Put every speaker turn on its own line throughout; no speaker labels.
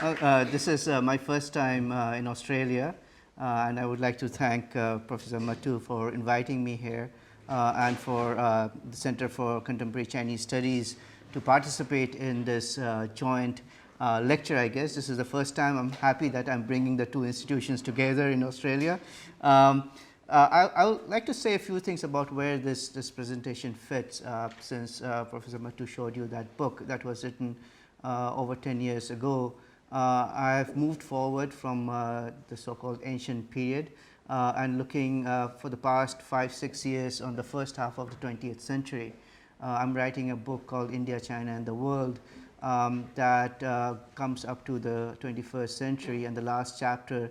This is my first time in Australia, and I would like to thank Professor Matu for inviting me here and for the Center for Contemporary Chinese Studies to participate in this joint lecture, I guess. This is the first time. I'm happy that I'm bringing the two institutions together in Australia. I would like to say a few things about where this presentation fits, since Professor Matu showed you that book that was written over 10 years ago. I have moved forward from the so-called ancient period and looking for the past 5-6 years on the first half of the 20th century. I'm writing a book called India, China and the World that comes up to the 21st century, and the last chapter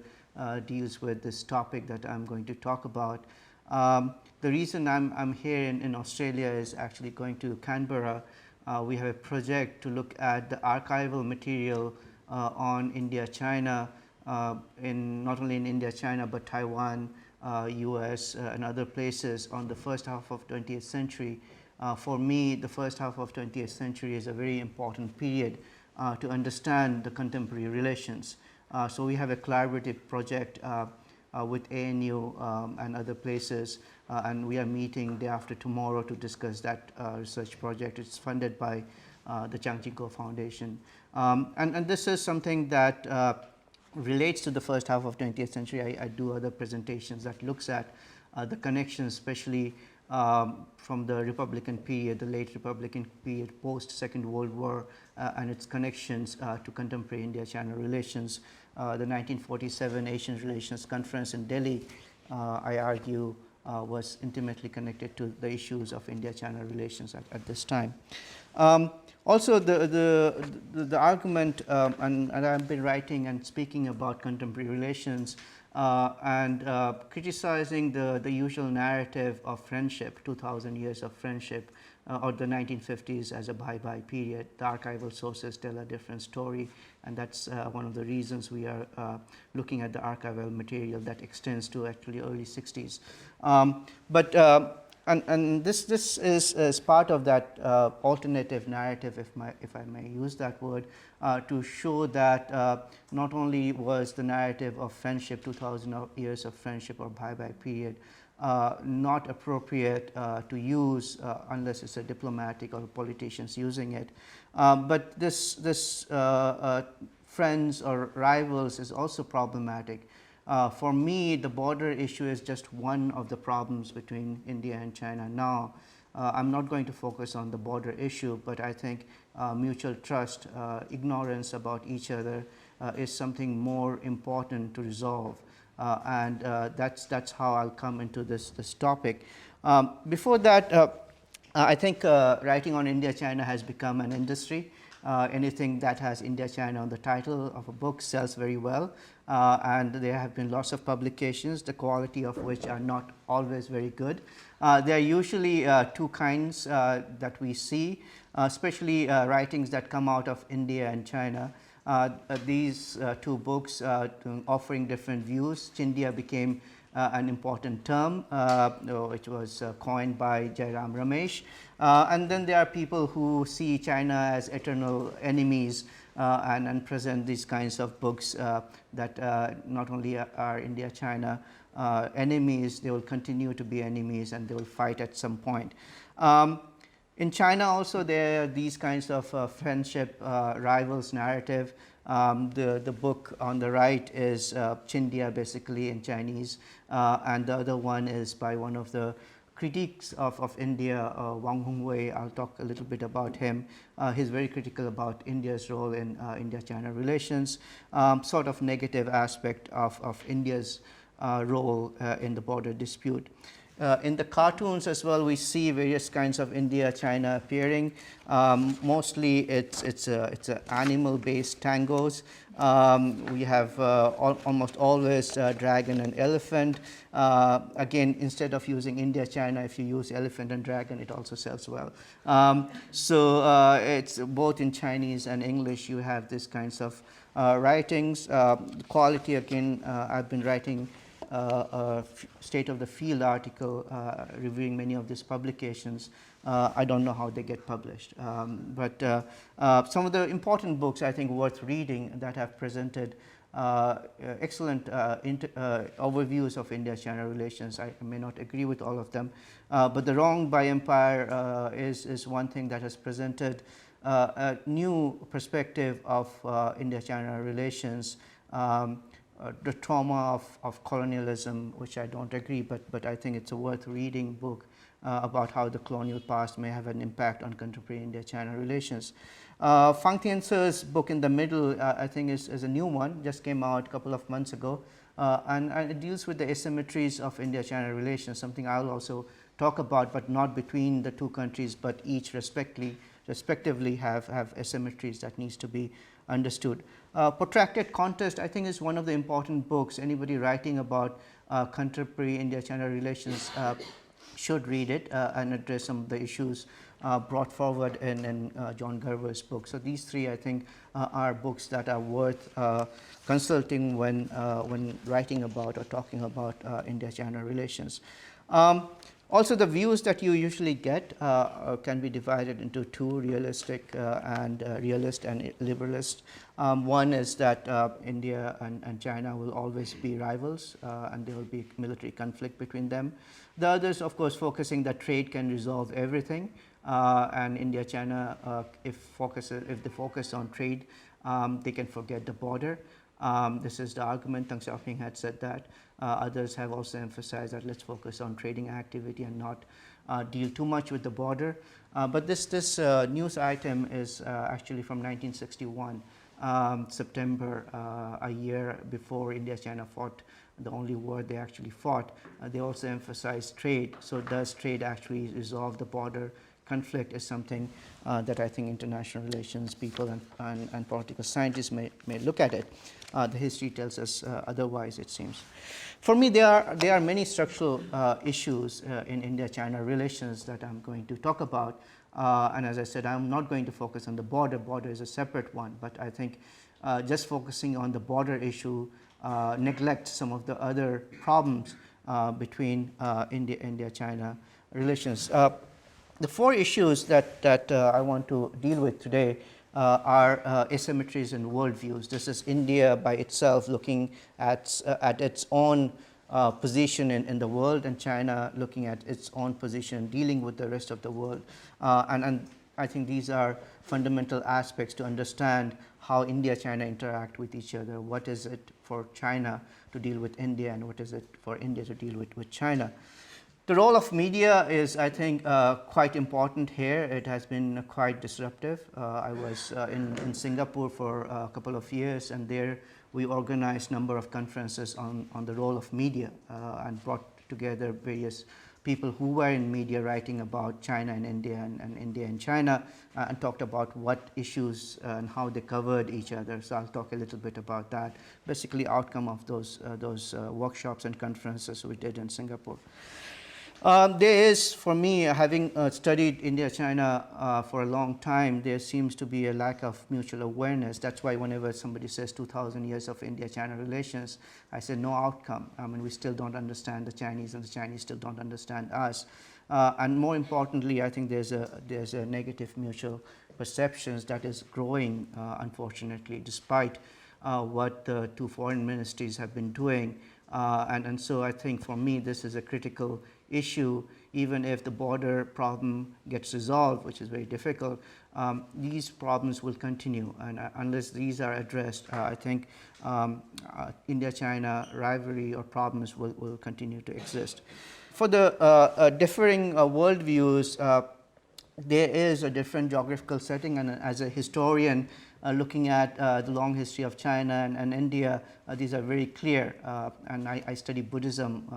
deals with this topic that I'm going to talk about. The reason I'm here in Australia is actually going to Canberra. We have a project to look at the archival material on India, China, not only in India, China, but Taiwan, US and other places on the first half of 20th century. For me, the first half of 20th century is a very important period to understand the contemporary relations. So we have a collaborative project with ANU and other places, and we are meeting day after tomorrow to discuss that research project. It's funded by the Chiang Ching-kuo Foundation. And this is something that relates to the first half of 20th century. I do other presentations that looks at the connections, especially from the Republican period, the late Republican period, post Second World War, and its connections to contemporary India-China relations. The 1947 Asian Relations Conference in Delhi, I argue, was intimately connected to the issues of India-China relations at this time. Also, the argument, and I've been writing and speaking about contemporary relations and criticizing the usual narrative of friendship, 2000 years of friendship, or the 1950s as a bye-bye period. The archival sources tell a different story, and that's one of the reasons we are looking at the archival material that extends to actually early 60s. And this is part of that alternative narrative, if I may use that word, to show that not only was the narrative of friendship, 2000 years of friendship or bye-bye period, not appropriate to use unless it's a diplomatic or politicians using it, but this friends or rivals is also problematic. For me, the border issue is just one of the problems between India and China now. I'm not going to focus on the border issue, but I think mutual trust, ignorance about each other is something more important to resolve. And that's how I'll come into this topic. Before that, I think writing on India-China has become an industry. Anything that has India-China on the title of a book sells very well, and there have been lots of publications, the quality of which are not always very good. There are usually two kinds that we see, especially writings that come out of India and China. These two books offering different views. Chindia became an important term, which was coined by Jairam Ramesh. And then there are people who see China as eternal enemies and present these kinds of books that not only are India-China enemies, they will continue to be enemies and they will fight at some point. In China also there are these kinds of friendship rivals narrative. The book on the right is Chindia basically in Chinese, and the other one is by one of the critiques of India, Wang Hongwei. I'll talk a little bit about him. He's very critical about India's role in India-China relations, sort of negative aspect of India's role in the border dispute. In the cartoons as well, we see various kinds of India-China appearing. Mostly it's animal-based tangos. We have almost always dragon and elephant. Again, instead of using India-China, if you use elephant and dragon, it also sells well. So it's both in Chinese and English, you have these kinds of writings. The quality, again, I've been writing state of the field article reviewing many of these publications. I don't know how they get published, but some of the important books I think worth reading that have presented excellent overviews of India-China relations. I may not agree with all of them, but The Wrong by Empire is one thing that has presented a new perspective of India-China relations. The trauma of colonialism, which I don't agree, but I think it's a worth reading book about how the colonial past may have an impact on contemporary India-China relations. Fang Tiance's book In the Middle, I think is a new one, just came out a couple of months ago, and it deals with the asymmetries of India-China relations, something I'll also talk about, but not between the two countries, but each respectively have asymmetries that needs to be understood. Protracted Contest, I think, is one of the important books. Anybody writing about contemporary India-China relations should read it and address some of the issues brought forward in John Gerber's book. So these three, I think, are books that are worth consulting when writing about or talking about India-China relations. Also, the views that you usually get can be divided into two: realistic and realist and liberalist. One is that India and China will always be rivals, and there will be military conflict between them. The others, of course, focusing that trade can resolve everything, and India-China, if they focus on trade, they can forget the border. This is the argument. Deng Xiaoping had said that. Others have also emphasized that let's focus on trading activity and not deal too much with the border. But this news item is actually from 1961, September, a year before India-China fought the only war they actually fought. They also emphasized trade. So does trade actually resolve the border conflict is something that I think international relations people and political scientists may look at it. The history tells us otherwise, it seems. For me, there are many structural issues in India-China relations that I'm going to talk about. And as I said, I'm not going to focus on the border. Border is a separate one. But I think just focusing on the border issue neglects some of the other problems between India-China relations. The four issues that I want to deal with today are asymmetries in worldviews. This is India by itself looking at its own position in the world, and China looking at its own position dealing with the rest of the world. And I think these are fundamental aspects to understand how India-China interact with each other. What is it for China to deal with India, and what is it for India to deal with China? The role of media is, I think, quite important here. It has been quite disruptive. I was in Singapore for a couple of years, and there we organized a number of conferences on the role of media and brought together various people who were in media writing about China and India and India and China, and talked about what issues and how they covered each other. So I'll talk a little bit about that. Basically, outcome of those workshops and conferences we did in Singapore. There is, for me, having studied India-China for a long time, there seems to be a lack of mutual awareness. That's why whenever somebody says 2,000 years of India-China relations, I say no outcome. I mean, we still don't understand the Chinese, and the Chinese still don't understand us. And more importantly, I think there's a negative mutual perceptions that is growing, unfortunately, despite what the two foreign ministries have been doing. And so I think for me, this is a critical issue. Even if the border problem gets resolved, which is very difficult, these problems will continue, and unless these are addressed, I think India-China rivalry or problems will continue to exist. For the differing worldviews, there is a different geographical setting, and as a historian looking at the long history of China and India, these are very clear. And I study Buddhism,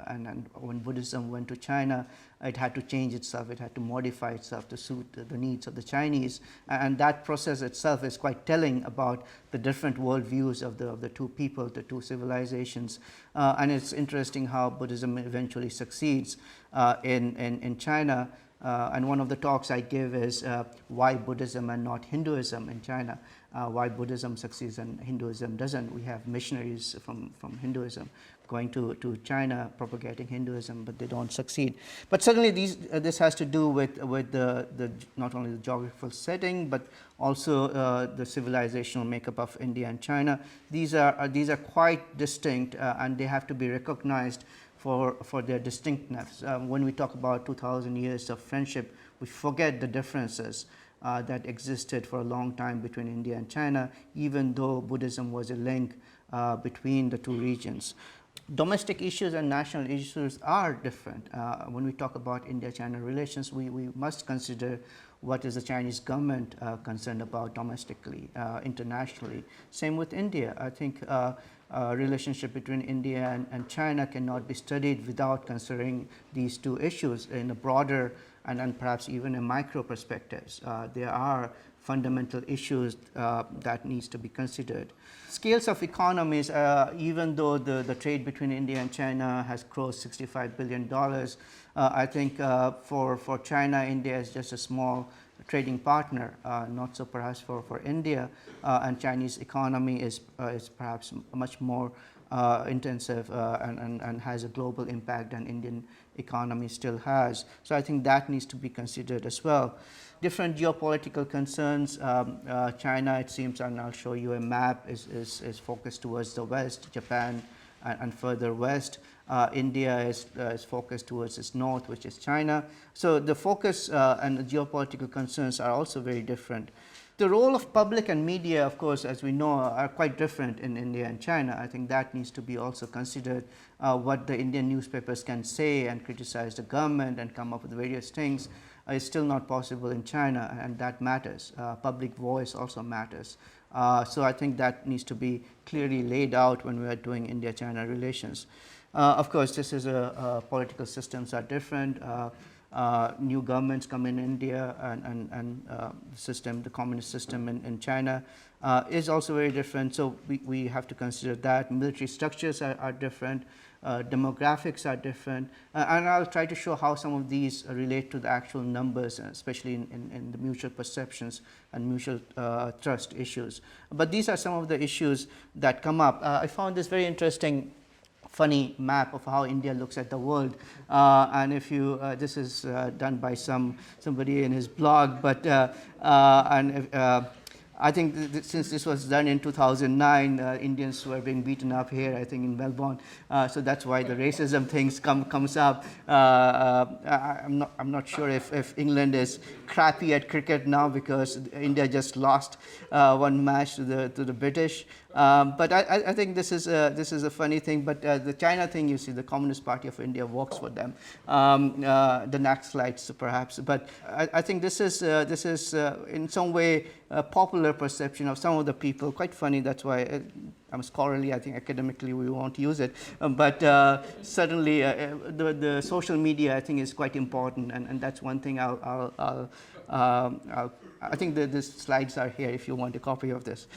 and when Buddhism went to China, it had to change itself, it had to modify itself to suit the needs of the Chinese, and that process itself is quite telling about the different worldviews of the two people, the two civilizations. And it's interesting how Buddhism eventually succeeds in China. And one of the talks I give is why Buddhism and not Hinduism in China, why Buddhism succeeds and Hinduism doesn't. We have missionaries from Hinduism going to China, propagating Hinduism, but they don't succeed. But certainly this has to do with the not only the geographical setting, but also the civilizational makeup of India and China. These are quite distinct, and they have to be recognized for their distinctness. When we talk about 2,000 years of friendship, we forget the differences that existed for a long time between India and China, even though Buddhism was a link between the two regions. Domestic issues and national issues are different. When we talk about India-China relations, we must consider what is the Chinese government concerned about domestically, internationally. Same with India. I think relationship between India and China cannot be studied without considering these two issues in a broader and perhaps even in micro perspectives. There are fundamental issues that needs to be considered. Scales of economies, even though the trade between India and China has crossed $65 billion, I think for China, India is just a small trading partner, not so perhaps for India, and Chinese economy is perhaps much more intensive and has a global impact than Indian economy still has. So I think that needs to be considered as well. Different geopolitical concerns. China, it seems, and I'll show you a map, is focused towards the west, Japan and further west. India is focused towards its north, which is China. So the focus and the geopolitical concerns are also very different. The role of public and media, of course, as we know, are quite different in India and China. I think that needs to be also considered. What the Indian newspapers can say and criticize the government and come up with various things is still not possible in China, and that matters. Public voice also matters. So I think that needs to be clearly laid out when we are doing India-China relations. Of course, this is political systems are different. New governments come in India, and the communist system in China is also very different. So we have to consider that. Military structures are different. Demographics are different, and I'll try to show how some of these relate to the actual numbers, especially in the mutual perceptions and mutual trust issues. But these are some of the issues that come up. I found this very interesting, funny map of how India looks at the world, and if you this is done by somebody in his blog, but I think since this was done in 2009, Indians were being beaten up here, I think in Melbourne, so that's why the racism things comes up. I'm not sure if England is crappy at cricket now because India just lost one match to the British. But I think this is a funny thing. But the China thing, you see, the Communist Party of India works for them. The Naxalites, perhaps. But I think this is in some way a popular perception of some of the people. Quite funny. That's why I'm scholarly. I think academically we won't use it. But certainly the social media, I think, is quite important, and that's one thing I think the slides are here if you want a copy of this.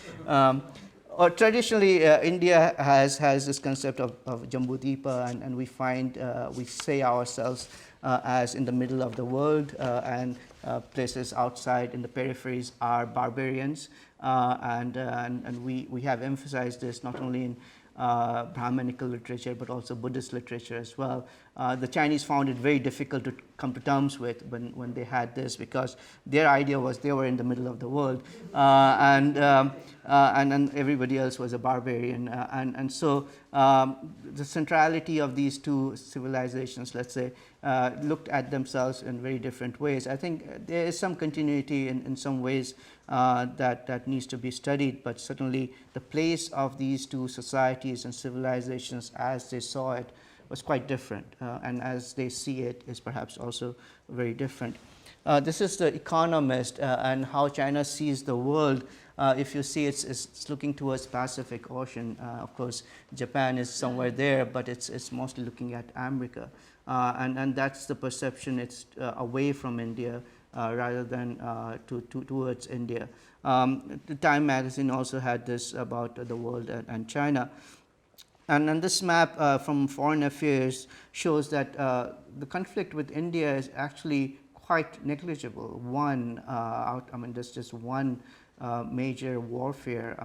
Traditionally, India has this concept of Jambudvipa, and we say ourselves as in the middle of the world, and places outside in the peripheries are barbarians, and we have emphasized this not only in Brahmanical literature but also Buddhist literature as well. The Chinese found it very difficult to come to terms with when they had this, because their idea was they were in the middle of the world, and everybody else was a barbarian, and so the centrality of these two civilizations, let's say, looked at themselves in very different ways. I think there is some continuity in some ways that needs to be studied, but certainly the place of these two societies and civilizations as they saw it was quite different, and as they see it is perhaps also very different. This is The Economist, and how China sees the world. If you see, it's looking towards Pacific Ocean. Of course, Japan is somewhere there, but it's mostly looking at America, and that's the perception. It's away from India rather than towards India. The Time magazine also had this about the world and China. And this map from Foreign Affairs shows that the conflict with India is actually quite negligible. There's just one major warfare,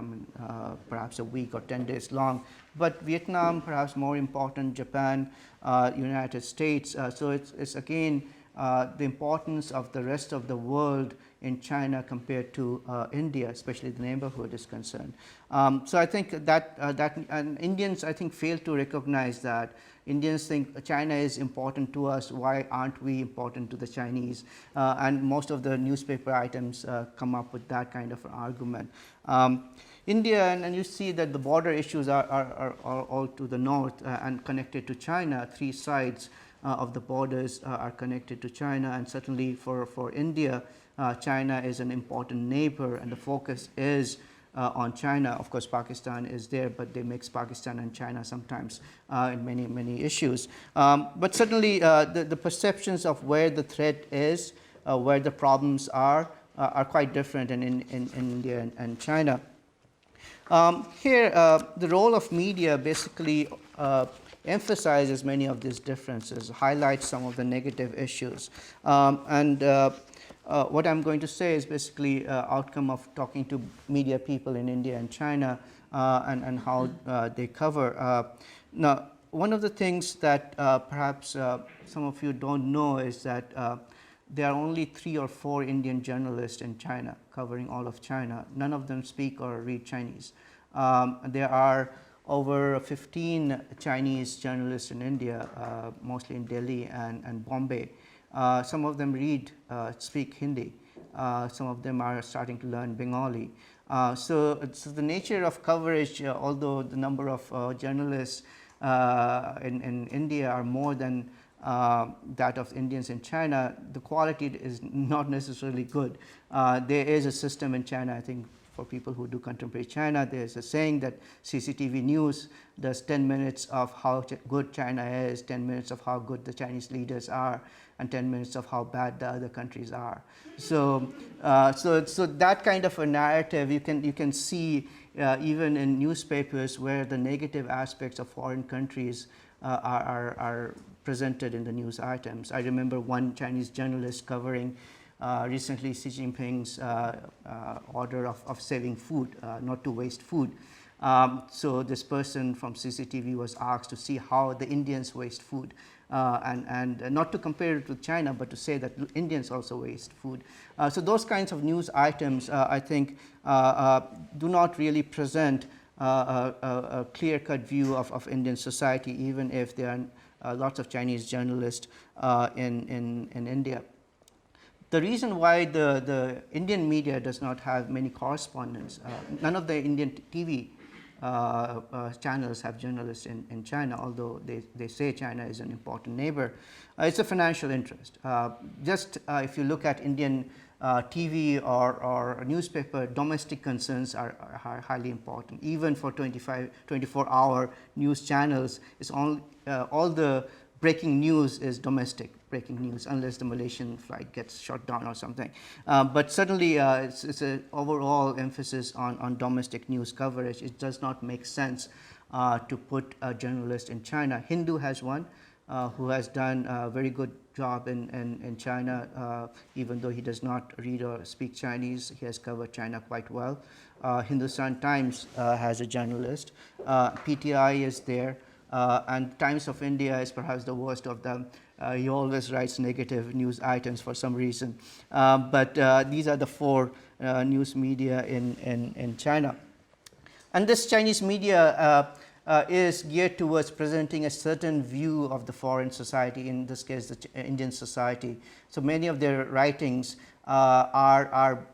perhaps a week or 10 days long, but Vietnam perhaps more important, Japan, United States. So it's again the importance of the rest of the world in China compared to India, especially the neighborhood is concerned. So I think that and Indians I think fail to recognize that. Indians think China is important to us. Why aren't we important to the Chinese? And most of the newspaper items come up with that kind of an argument. India, and you see that the border issues are all to the north and connected to China. Three sides of the borders are connected to China, and certainly for India, China is an important neighbor, and the focus is on China. Of course, Pakistan is there, but they mix Pakistan and China sometimes in many issues. But certainly, the perceptions of where the threat is, where the problems are quite different in India and China. Here, the role of media basically emphasizes many of these differences, highlights some of the negative issues. What I'm going to say is basically outcome of talking to media people in India and China and how they cover. Now, one of the things that perhaps some of you don't know is that there are only 3 or 4 Indian journalists in China covering all of China. None of them speak or read Chinese. There are over 15 Chinese journalists in India, mostly in Delhi and Bombay. Some of them speak Hindi. Some of them are starting to learn Bengali. So the nature of coverage, although the number of journalists in India are more than that of Indians in China, the quality is not necessarily good. There is a system in China, I think, for people who do contemporary China. There's a saying that CCTV News does 10 minutes of how good China is, 10 minutes of how good the Chinese leaders are, and 10 minutes of how bad the other countries are. So that kind of a narrative you can see even in newspapers where the negative aspects of foreign countries are presented in the news items. I remember one Chinese journalist covering recently Xi Jinping's order of saving food, not to waste food. So this person from CCTV was asked to see how the Indians waste food, and not to compare it with China, but to say that Indians also waste food. So those kinds of news items, I think, do not really present a clear-cut view of Indian society, even if there are lots of Chinese journalists in India. The reason why the Indian media does not have many correspondents, none of the Indian TV channels have journalists in China, although they say China is an important neighbor. It's a financial interest. If you look at Indian TV or newspaper, domestic concerns are highly important. Even for 24-hour news channels, it's all the breaking news is domestic breaking news, unless the Malaysian flight gets shot down or something. But certainly, it's an overall emphasis on domestic news coverage. It does not make sense to put a journalist in China. Hindu has one who has done a very good job in China, even though he does not read or speak Chinese. He has covered China quite well. Hindustan Times has a journalist. PTI is there. And Times of India is perhaps the worst of them. He always writes negative news items for some reason. But these are the 4 news media in China. And this Chinese media is geared towards presenting a certain view of the foreign society, in this case the Indian society. So many of their writings are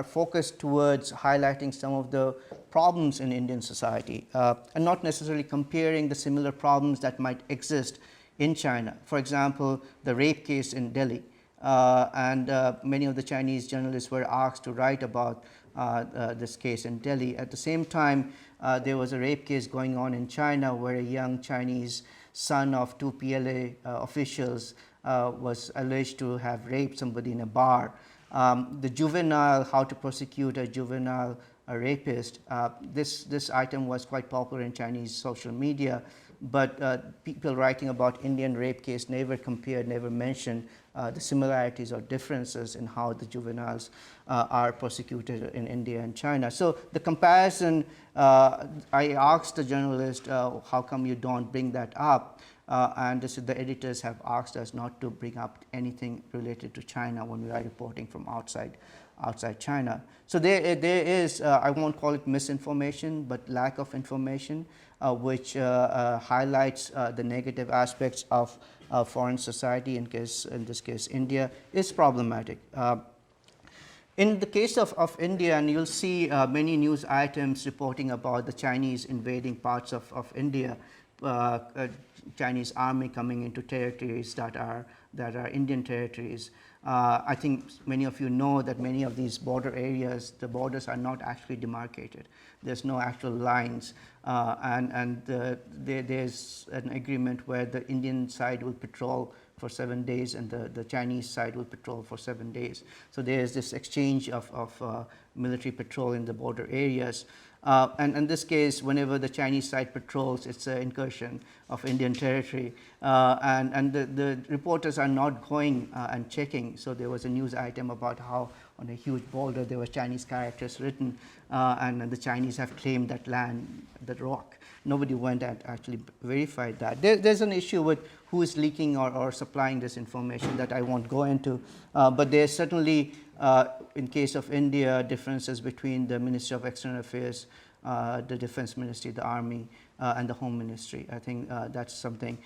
focused towards highlighting some of the problems in Indian society and not necessarily comparing the similar problems that might exist in China. For example, the rape case in Delhi, and many of the Chinese journalists were asked to write about this case in Delhi. At the same time, there was a rape case going on in China where a young Chinese son of 2 PLA officials was alleged to have raped somebody in a bar. The juvenile, how to prosecute a juvenile rapist, this item was quite popular in Chinese social media. but people writing about Indian rape case never compared, never mentioned the similarities or differences in how the juveniles are prosecuted in India and China. So the comparison, I asked the journalist, how come you don't bring that up? And the editors have asked us not to bring up anything related to China when we are reporting from outside China. So there is, I won't call it misinformation, but lack of information, which highlights the negative aspects of foreign society, in this case India, is problematic. In the case of India, and you'll see many news items reporting about the Chinese invading parts of India, Chinese army coming into territories that are Indian territories. I think many of you know that many of these border areas, the borders are not actually demarcated. There's no actual lines, and there's an agreement where the Indian side will patrol for 7 days and the Chinese side will patrol for 7 days. So there's this exchange of military patrol in the border areas. And in this case, whenever the Chinese side patrols, it's an incursion of Indian territory, and the reporters are not going and checking. So there was a news item about how on a huge boulder there were Chinese characters written, and the Chinese have claimed that land, that rock. Nobody went and actually verified that. There's an issue with who is leaking or supplying this information that I won't go into, but there's certainly, in case of India, differences between the Ministry of External Affairs, the Defense Ministry, the Army, and the Home Ministry. I think that's something.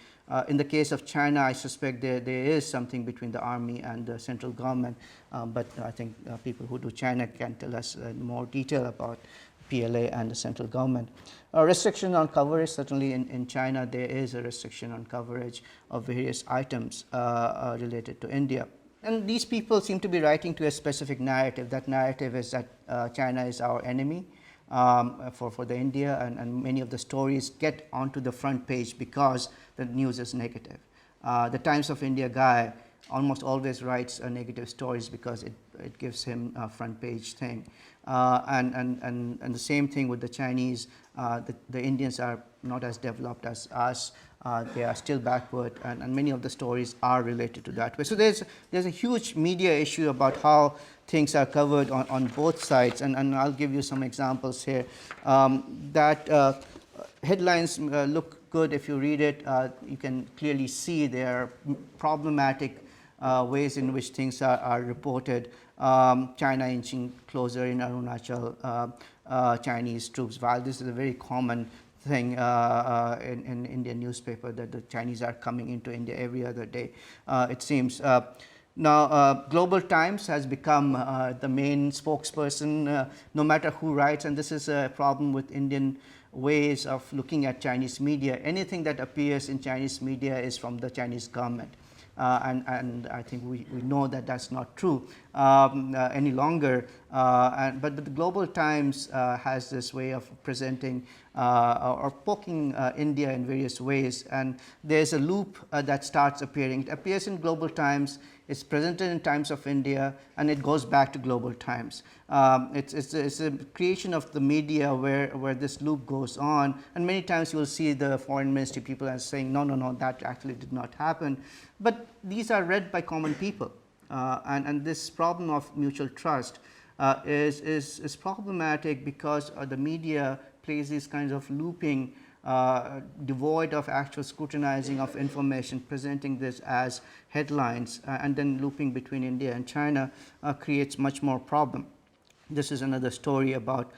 In the case of China, I suspect there is something between the Army and the central government, but I think people who do China can tell us more detail about PLA and the central government. Restriction on coverage, certainly in China there is a restriction on coverage of various items related to India. And these people seem to be writing to a specific narrative. That narrative is that China is our enemy for the India, and many of the stories get onto the front page because the news is negative. The Times of India guy almost always writes negative stories because it gives him a front page thing. And the same thing with the Chinese. The Indians are not as developed as us. They are still backward, and many of the stories are related to that way. So there's a huge media issue about how things are covered on both sides, and I'll give you some examples here. That headlines look good if you read it. You can clearly see there are problematic ways in which things are reported. China inching closer in Arunachal, Chinese troops. While this is a very common thing in Indian newspaper, that the Chinese are coming into India every other day, it seems. Now, Global Times has become the main spokesperson, no matter who writes, and this is a problem with Indian ways of looking at Chinese media. Anything that appears in Chinese media is from the Chinese government. And I think we know that that's not true any longer. But the Global Times has this way of presenting or poking India in various ways. And there's a loop that starts appearing. It appears in Global Times, it's presented in Times of India, and it goes back to Global Times. It's a creation of the media where this loop goes on, and many times you will see the foreign ministry people are saying, no, that actually did not happen. But these are read by common people, and this problem of mutual trust is problematic because the media plays these kinds of looping, devoid of actual scrutinizing of information, presenting this as headlines, and then looping between India and China creates much more problem. This is another story about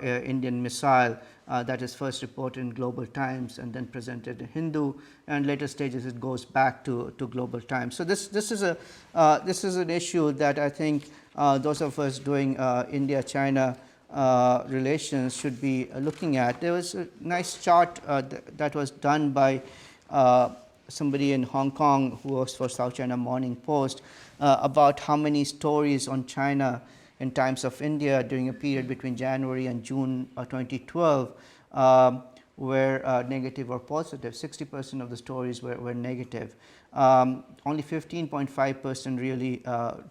Indian missile that is first reported in Global Times and then presented in Hindu, and later stages it goes back to Global Times. So this is an issue that I think those of us doing India-China relations should be looking at. There was a nice chart that was done by somebody in Hong Kong who works for South China Morning Post about how many stories on China in Times of India during a period between January and June 2012 were negative or positive. 60% of the stories were negative. Only 15.5% really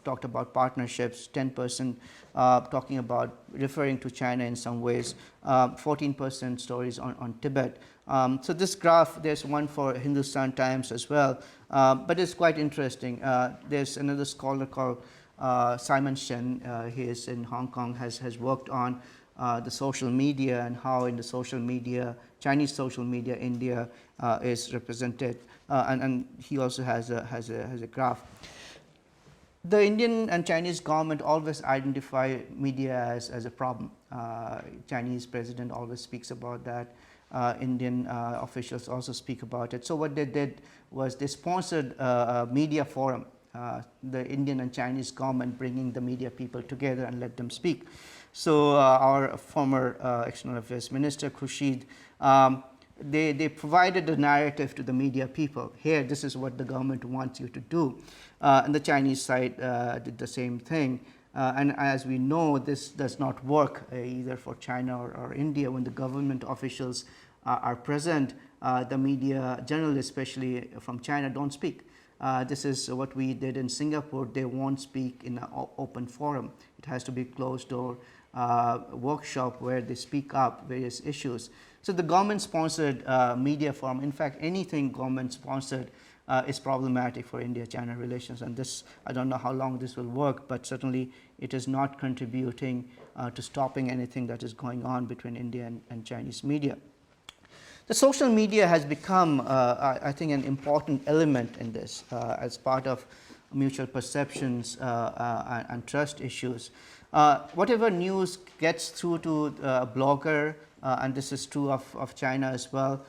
talked about partnerships, 10% talking about referring to China in some ways, 14% stories on Tibet. So this graph, there's one for Hindustan Times as well, but it's quite interesting. There's another scholar called Simon Shen. He is in Hong Kong, has worked on the social media and how in the social media, Chinese social media, India is represented, and he also has a graph. The Indian and Chinese government always identify media as a problem. Chinese president always speaks about that. Indian officials also speak about it. So what they did was they sponsored a media forum, the Indian and Chinese government bringing the media people together and let them speak. So our former External Affairs Minister Khurshid, they provided the narrative to the media people. Here, this is what the government wants you to do. And the Chinese side did the same thing. And as we know, this does not work either for China or India. When the government officials are present, the media, journalists especially from China, don't speak. This is what we did in Singapore. They won't speak in an open forum. It has to be closed door workshop where they speak up various issues. So the government-sponsored media forum, in fact, anything government-sponsored is problematic for India-China relations. And this, I don't know how long this will work, but certainly it is not contributing to stopping anything that is going on between India and Chinese media. The social media has become, I think, an important element in this as part of mutual perceptions and trust issues. Whatever news gets through to a blogger, and this is true of China as well,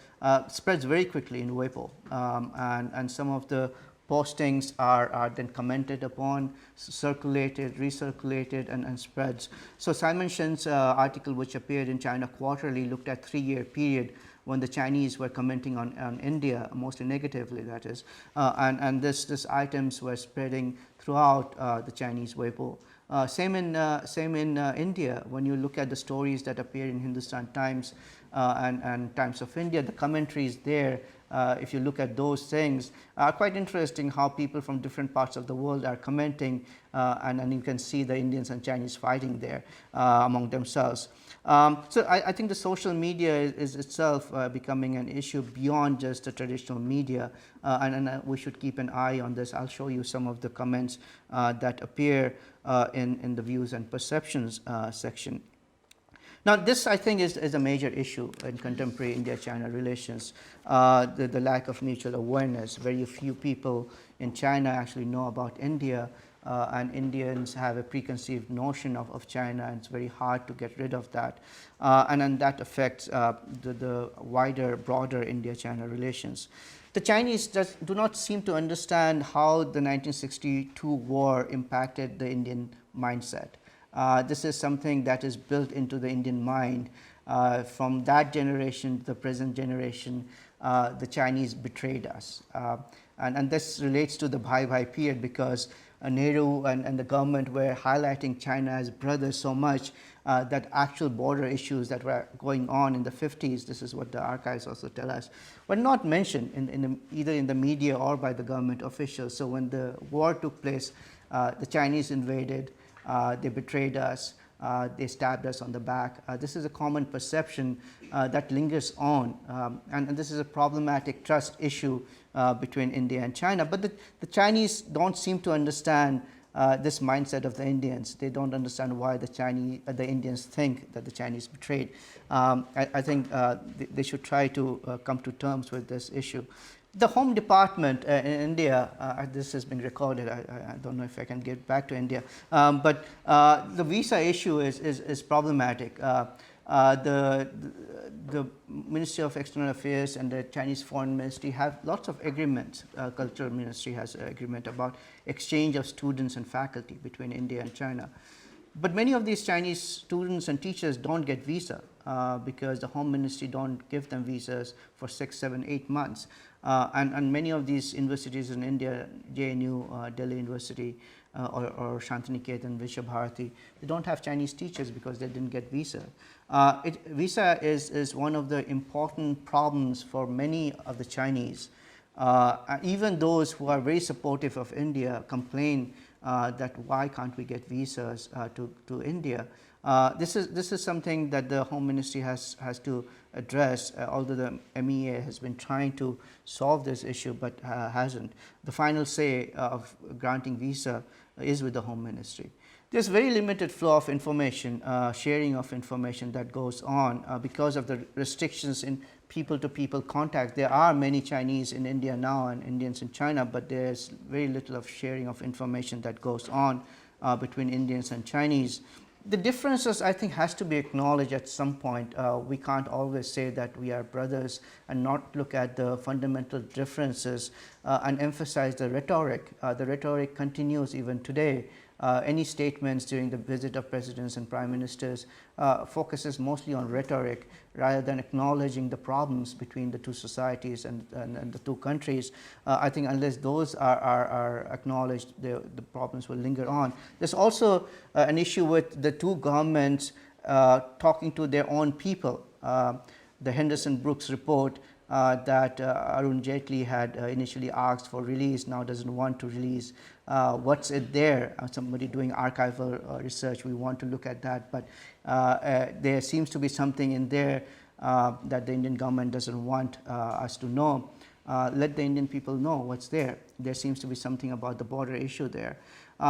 spreads very quickly in Weibo, and some of the postings are then commented upon, circulated, recirculated, and spreads. So Simon Shen's article, which appeared in China Quarterly, looked at 3-year period when the Chinese were commenting on India, mostly negatively, that is, and this items were spreading throughout the Chinese Weibo. Same in India. When you look at the stories that appear in Hindustan Times and Times of India, the commentaries there, if you look at those things, are quite interesting how people from different parts of the world are commenting, and you can see the Indians and Chinese fighting there among themselves. So I think the social media is itself becoming an issue beyond just the traditional media, and we should keep an eye on this. I'll show you some of the comments that appear in the views and perceptions section. Now, this, I think, is a major issue in contemporary India-China relations, the lack of mutual awareness. Very few people in China actually know about India, and Indians have a preconceived notion of China, and it's very hard to get rid of that. And that affects the wider, broader India-China relations. The Chinese do not seem to understand how the 1962 war impacted the Indian mindset. This is something that is built into the Indian mind. From that generation to the present generation, the Chinese betrayed us. And this relates to the Bhai Bhai period, because Nehru and the government were highlighting China as brothers so much that actual border issues that were going on in the 50s, this is what the archives also tell us, were not mentioned either in the media or by the government officials. So when the war took place, the Chinese invaded, they betrayed us, they stabbed us on the back. This is a common perception that lingers on, and this is a problematic trust issue between India and China. But the Chinese don't seem to understand this mindset of the Indians. They don't understand why the Indians think that the Chinese betrayed. I think they should try to come to terms with this issue. The Home Department in India, this has been recorded, I don't know if I can get back to India, but the visa issue is problematic. The Ministry of External Affairs and the Chinese Foreign Ministry have lots of agreements. Cultural Ministry has an agreement about exchange of students and faculty between India and China. But many of these Chinese students and teachers don't get visa because the Home Ministry don't give them visas for 6, 7, 8 months. And many of these universities in India, JNU, Delhi University, or Shantiniketan, Vishabharati, they don't have Chinese teachers because they didn't get visa. Visa is one of the important problems for many of the Chinese. Even those who are very supportive of India complain that why can't we get visas to India. This is something that the Home Ministry has to address, although the MEA has been trying to solve this issue but hasn't. The final say of granting visa is with the Home Ministry. There's very limited flow of information, sharing of information that goes on because of the restrictions in people-to-people contact. There are many Chinese in India now and Indians in China, but there's very little of sharing of information that goes on between Indians and Chinese. The differences, I think, has to be acknowledged at some point. We can't always say that we are brothers and not look at the fundamental differences and emphasize the rhetoric. The rhetoric continues even today. Any statements during the visit of presidents and prime ministers focuses mostly on rhetoric rather than acknowledging the problems between the two societies and the two countries. I think unless those are acknowledged, the problems will linger on. There's also an issue with the two governments talking to their own people. The Henderson Brooks report that Arun Jaitley had initially asked for release, now doesn't want to release. What's it there? Somebody doing archival research, we want to look at that, but there seems to be something in there that the Indian government doesn't want us to know. Let the Indian people know what's there. There seems to be something about the border issue there.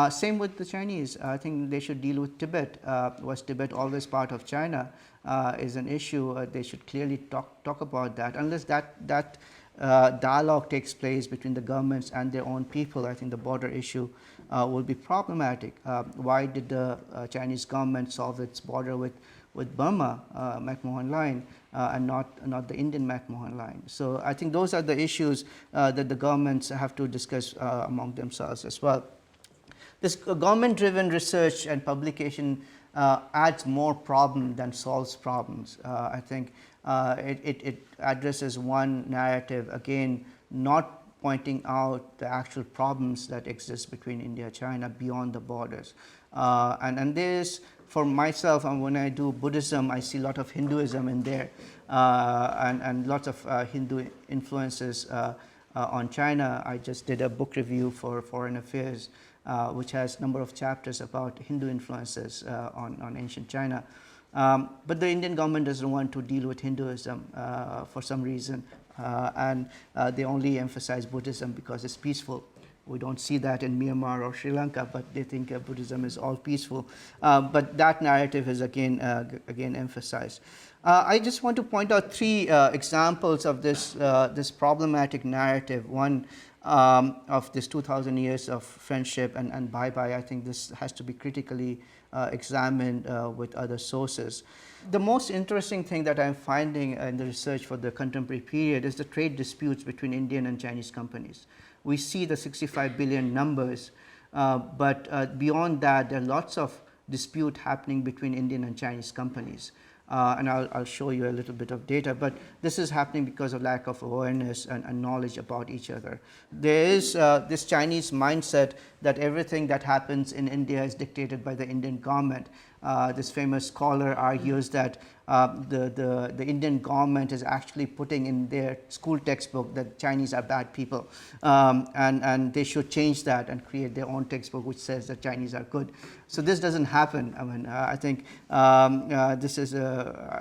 Same with the Chinese. I think they should deal with Tibet. Was Tibet always part of China is an issue. They should clearly talk about that. Unless that dialogue takes place between the governments and their own people, I think the border issue will be problematic. Why did the Chinese government solve its border with Burma, McMahon Line, and not the Indian McMahon Line? So I think those are the issues that the governments have to discuss among themselves as well. This government-driven research and publication adds more problem than solves problems. I think it addresses one narrative, again, not pointing out the actual problems that exist between India and China beyond the borders. And there's, for myself, and when I do Buddhism, I see a lot of Hinduism in there, and lots of Hindu influences on China. I just did a book review for Foreign Affairs, which has a number of chapters about Hindu influences on ancient China. But the Indian government doesn't want to deal with Hinduism for some reason, and they only emphasize Buddhism because it's peaceful. We don't see that in Myanmar or Sri Lanka, but they think Buddhism is all peaceful. But that narrative is again emphasized. I just want to point out three examples of this problematic narrative. One, of this 2,000 years of friendship and bye-bye. I think this has to be critically examined with other sources. The most interesting thing that I'm finding in the research for the contemporary period is the trade disputes between Indian and Chinese companies. We see the 65 billion numbers, but beyond that, there are lots of dispute happening between Indian and Chinese companies. And I'll show you a little bit of data, but this is happening because of lack of awareness and knowledge about each other. There is this Chinese mindset that everything that happens in India is dictated by the Indian government. This famous scholar argues that the Indian government is actually putting in their school textbook that Chinese are bad people, and they should change that and create their own textbook which says that Chinese are good. So this doesn't happen. I mean, I think this is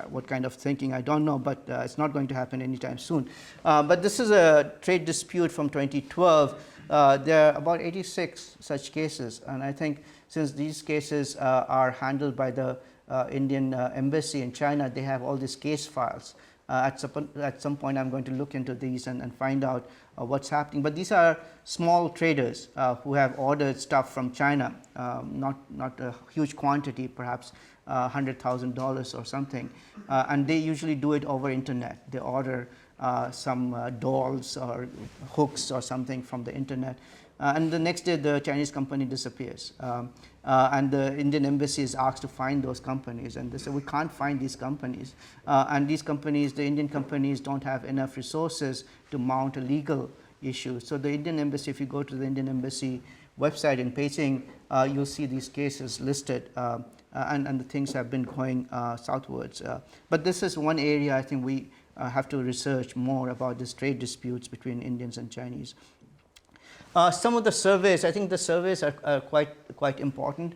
what kind of thinking, I don't know, but it's not going to happen anytime soon. But this is a trade dispute from 2012. There are about 86 such cases, and I think since these cases are handled by the Indian embassy in China, they have all these case files. At some point, I'm going to look into these and find out what's happening. But these are small traders who have ordered stuff from China, not a huge quantity, perhaps $100,000 or something, and they usually do it over internet. They order some dolls or hooks or something from the internet, and the next day the Chinese company disappears, and the Indian embassy is asked to find those companies, and they say we can't find these companies, and these companies, the Indian companies, don't have enough resources to mount a legal issue. So the Indian embassy, if you go to the Indian embassy website in Beijing, you'll see these cases listed, and the things have been going southwards. But this is one area I think we have to research more about these trade disputes between Indians and Chinese. Some of the surveys, I think the surveys are quite important.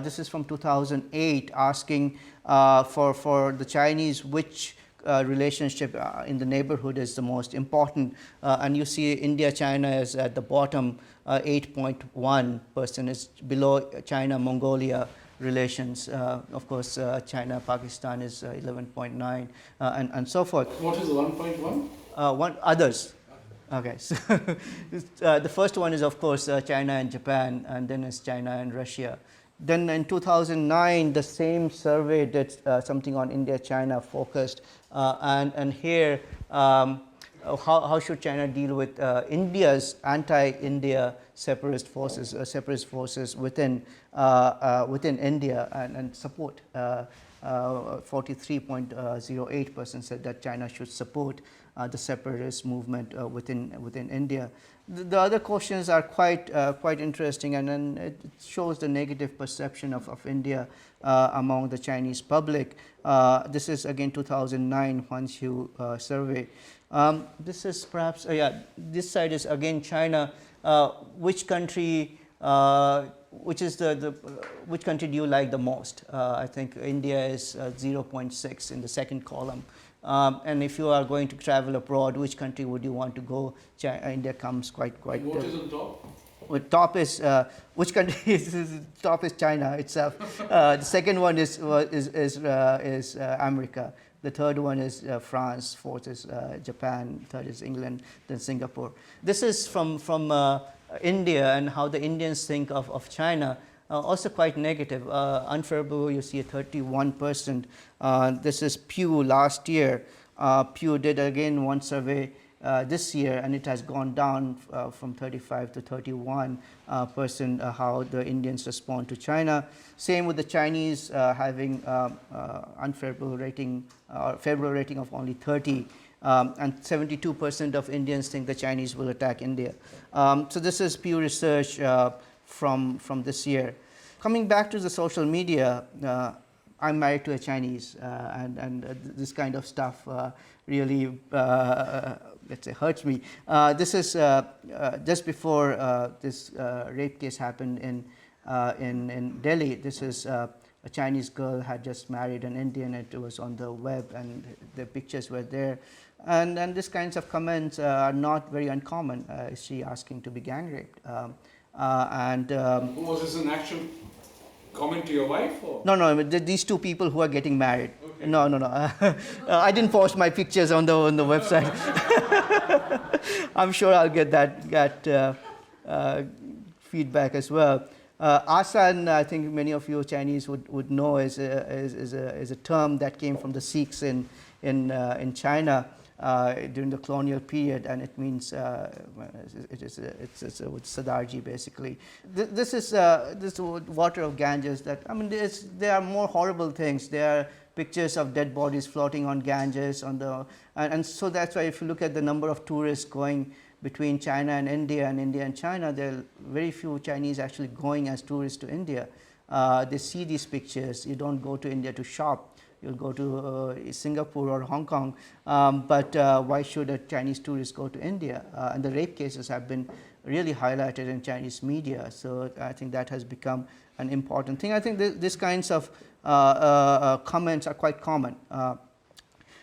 This is from 2008, asking for the Chinese which relationship in the neighborhood is the most important, and you see India-China is at the bottom, 8.1% is below China-Mongolia relations. Of course, China-Pakistan is 11.9, and so forth.
What is 1.1?
One others. Okay, so the first one is of course China and Japan, and then is China and Russia. Then in 2009, the same survey did something on India-China focused, and here how should China deal with India's anti-India separatist forces within India, and support. 43.08% said that China should support the separatist movement within India. The other questions are quite interesting, and then it shows the negative perception of India among the Chinese public. This is again 2009 Huanshu survey. This is perhaps this side is again China. Which country? Which country do you like the most? I think India is 0.6 in the second column. And if you are going to travel abroad, which country would you want to go? India comes quite.
And what is on top?
Well, top is which country is top is China itself. The second one is America. The third one is France. Fourth is Japan. Third is England. Then Singapore. This is from India, and how the Indians think of China. Also quite negative. Unfavorable, you see a 31%. This is Pew last year. Pew did again one survey this year, and it has gone down from 35 to 31% how the Indians respond to China. Same with the Chinese having unfavorable rating or favorable rating of only 30. And 72% of Indians think the Chinese will attack India. So this is Pew research from this year. Coming back to the social media, I'm married to a Chinese, and this kind of stuff really, let's say, hurts me. This is just before this rape case happened in Delhi. This is a Chinese girl had just married an Indian. It was on the web, and the pictures were there. And these kinds of comments are not very uncommon. Is she asking to be gang raped?
Was this an actual comment to your wife? Or?
No. These two people who are getting married.
Okay.
No. I didn't post my pictures on the website. I'm sure I'll get that feedback as well. Asan, I think many of you Chinese would know, is a term that came from the Sikhs in China during the colonial period, and it means it's with Sadarji basically. This is water of Ganges. That I mean, there are more horrible things. There are pictures of dead bodies floating on Ganges and so that's why if you look at the number of tourists going between China and India and China, there are very few Chinese actually going as tourists to India. They see these pictures. You don't go to India to shop. You'll go to Singapore or Hong Kong, but why should a Chinese tourist go to India? And the rape cases have been really highlighted in Chinese media, so I think that has become an important thing. I think these kinds of comments are quite common.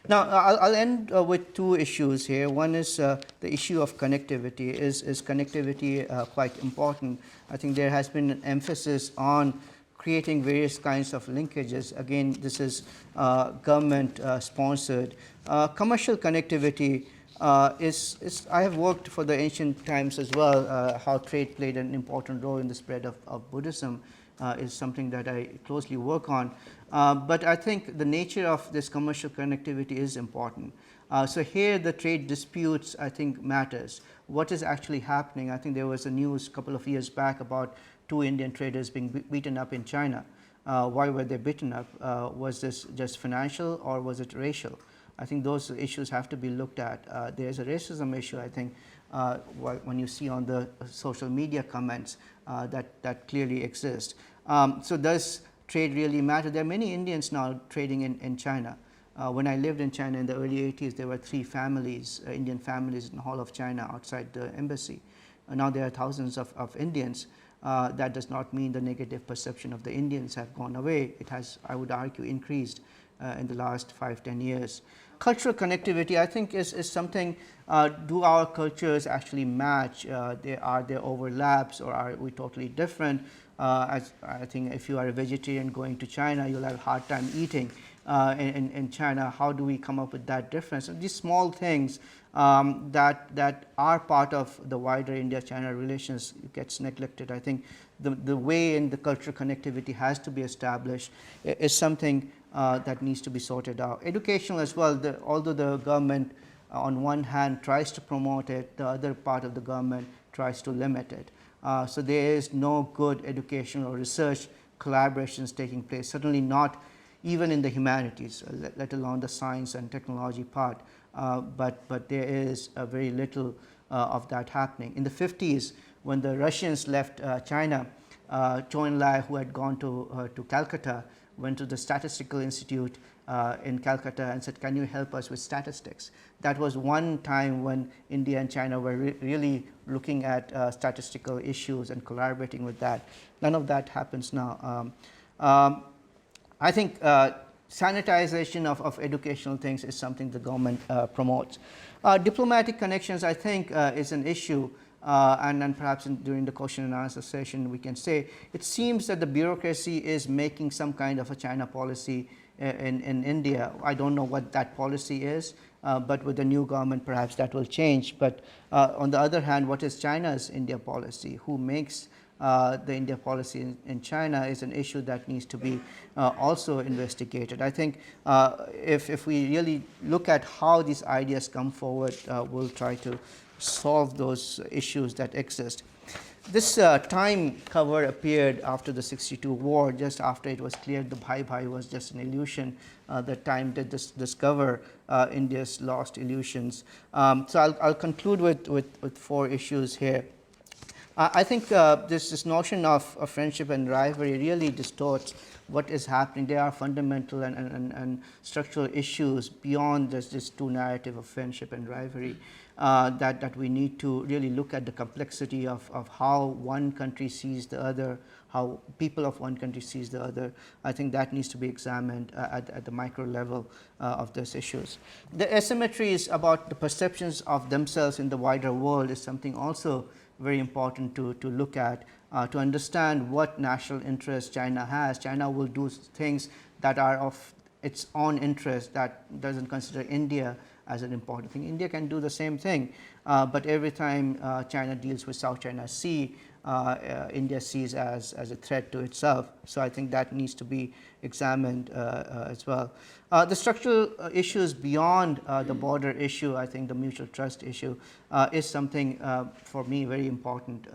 Now, I'll end with two issues here. One is the issue of connectivity. Is connectivity quite important? I think there has been an emphasis on creating various kinds of linkages. Again, this is government sponsored. Commercial connectivity is I have worked for the ancient times as well. How trade played an important role in the spread of Buddhism is something that I closely work on. But I think the nature of this commercial connectivity is important. So here the trade disputes, I think, matters. What is actually happening? I think there was a news a couple of years back about 2 Indian traders being beaten up in China. Why were they beaten up? Was this just financial or was it racial? I think those issues have to be looked at. There's a racism issue, I think, when you see on the social media comments, that clearly exist. So does trade really matter? There are many Indians now trading in China. When I lived in China in the early 80s, there were 3 families, Indian families in the whole of China outside the embassy. Now there are thousands of Indians. That does not mean the negative perception of the Indians have gone away. It has, I would argue, increased in the last 5-10 years. Cultural connectivity, I think, is something, do our cultures actually match? Are there overlaps, or are we totally different? As I think if you are a vegetarian going to China, you'll have a hard time eating in China. How do we come up with that difference? And these small things that are part of the wider India-China relations gets neglected. I think the way in the cultural connectivity has to be established is something that needs to be sorted out. Educational as well, although the government on one hand tries to promote it, the other part of the government tries to limit it. So there is no good educational or research collaborations taking place, certainly not even in the humanities, let alone the science and technology part. But there is very little of that happening. In the 50s, when the Russians left China, Zhou Enlai, who had gone to Calcutta, went to the Statistical Institute in Calcutta and said, "Can you help us with statistics?" That was one time when India and China were really looking at statistical issues and collaborating with that. None of that happens now. I think sanitization of educational things is something the government promotes. Diplomatic connections, I think, is an issue. And perhaps during the question and answer session we can say it seems that the bureaucracy is making some kind of a China policy in India. I don't know what that policy is, but with the new government perhaps that will change. But on the other hand, what is China's India policy? Who makes the India policy in China is an issue that needs to be also investigated. I think if we really look at how these ideas come forward, we'll try to solve those issues that exist. This time cover appeared after the 62 war, just after it was clear the Bhai Bhai was just an illusion. The time did discover India's lost illusions. So I'll conclude with 4 issues here. I think this notion of friendship and rivalry really distorts what is happening. There are fundamental and structural issues beyond this 2 narrative of friendship and rivalry. That we need to really look at the complexity of how one country sees the other, how people of one country sees the other. I think that needs to be examined at the micro level of these issues. The asymmetries about the perceptions of themselves in the wider world is something also very important to look at, to understand what national interest China has. China will do things that are of its own interest, that doesn't consider India as an important thing. India can do the same thing, but every time China deals with South China Sea, India sees as a threat to itself. So I think that needs to be examined as well. The structural issues beyond the border issue, I think the mutual trust issue is something for me very important.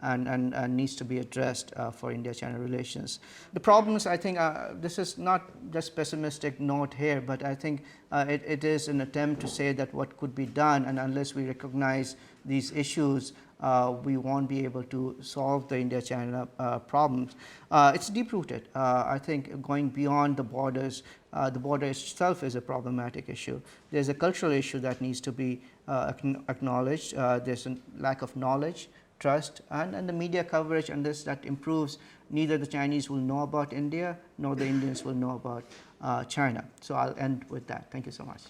And needs to be addressed for India-China relations. The problems, I think, this is not just pessimistic note here, but I think it is an attempt to say that what could be done, and unless we recognize these issues, we won't be able to solve the India-China problems. It's deep-rooted. I think going beyond the borders, the border itself is a problematic issue. There's a cultural issue that needs to be acknowledged. There's a lack of knowledge, trust, and the media coverage on this that improves. Neither the Chinese will know about India, nor the Indians will know about China. So I'll end with that. Thank you so much.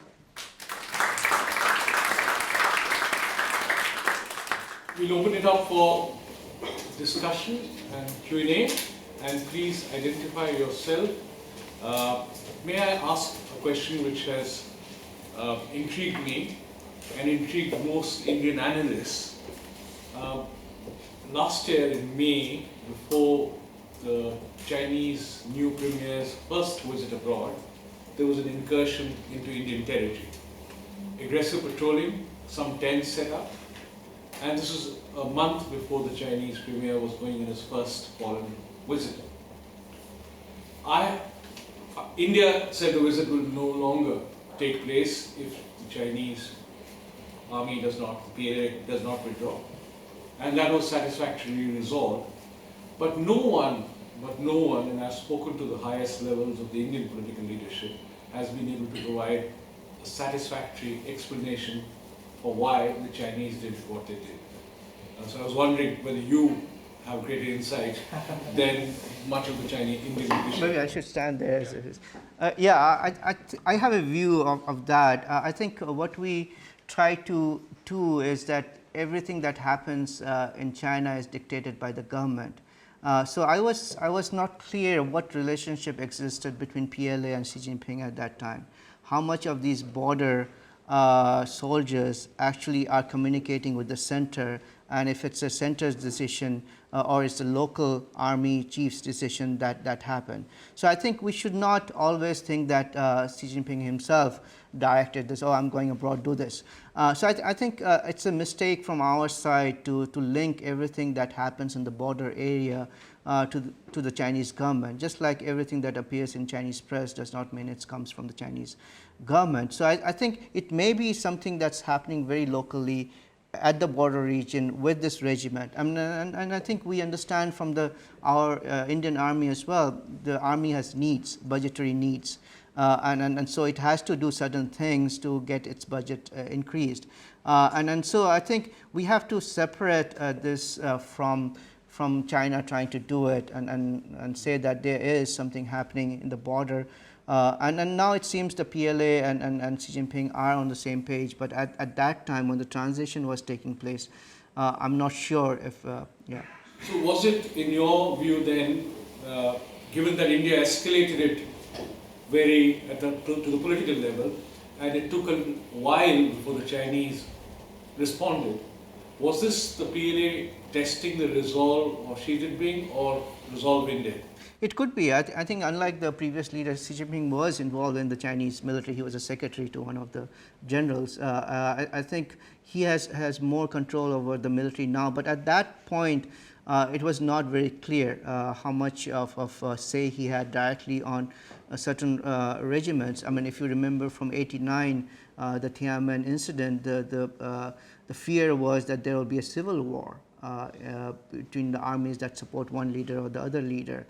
We'll open it up for discussion and Q&A, and please identify yourself. May I ask a question which has intrigued me and intrigued most Indian analysts? Last year in May, before the Chinese new premier's first visit abroad, there was an incursion into Indian territory. Aggressive patrolling, some tents set up, and this was a month before the Chinese premier was going on his first foreign visit. India said the visit will no longer take place if the Chinese army does not withdraw. And that was satisfactorily resolved. But no one, and I've spoken to the highest levels of the Indian political leadership, has been able to provide a satisfactory explanation for why the Chinese did what they did. So I was wondering whether you have greater insight than much of the Chinese Indian leadership.
Maybe I should stand there. I have a view of that. I think what we try to do is that everything that happens in China is dictated by the government. So I was not clear what relationship existed between PLA and Xi Jinping at that time. How much of these border soldiers actually are communicating with the center, and if it's a center's decision or it's the local army chief's decision that happened. So I think we should not always think that Xi Jinping himself directed this, oh, I'm going abroad, do this. So I think it's a mistake from our side to link everything that happens in the border area to the Chinese government. Just like everything that appears in Chinese press does not mean it comes from the Chinese government. So I think it may be something that's happening very locally at the border region with this regiment. And I think we understand from our Indian Army as well, the Army has needs, budgetary needs. And so it has to do certain things to get its budget increased. And so I think we have to separate this from China trying to do it and say that there is something happening in the border. And now it seems the PLA and Xi Jinping are on the same page, but at that time when the transition was taking place, I'm not sure if, yeah.
So was it, in your view then, given that India escalated it to the political level, and it took a while before the Chinese responded, was this the PLA testing the resolve of Xi Jinping or resolve India?
It could be. I think unlike the previous leader, Xi Jinping was involved in the Chinese military. He was a secretary to one of the generals. I think he has more control over the military now. But at that point, it was not very clear how much of say he had directly on certain regiments. I mean, if you remember from '89, the Tiananmen incident, the fear was that there will be a civil war between the armies that support one leader or the other leader.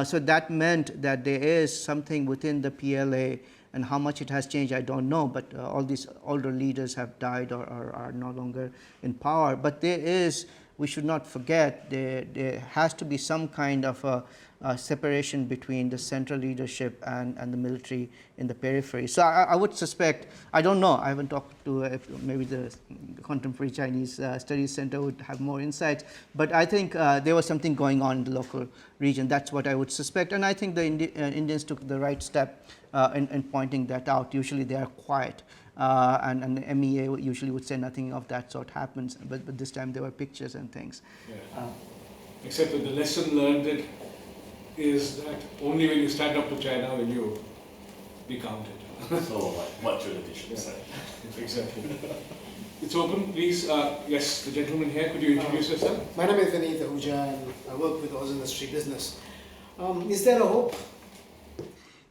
So that meant that there is something within the PLA, and how much it has changed, I don't know, but all these older leaders have died or are no longer in power. But there is, we should not forget, there has to be some kind of a separation between the central leadership and the military in the periphery. So I would suspect, I don't know, I haven't talked to maybe the Contemporary Chinese Studies Center would have more insights, but I think there was something going on in the local region. That's what I would suspect, and I think the Indians took the right step in pointing that out. Usually they are quiet. And the MEA usually would say nothing of that sort happens, but this time there were pictures and things.
Yeah. Except that the lesson learned is that only when you stand up to China will you be counted.
So what should the bishop say?
Exactly. It's open, please. Yes, the gentleman here, could you introduce yourself?
My name is Vineet Ahuja, and I work with Oz Industry Business. Is there a hope?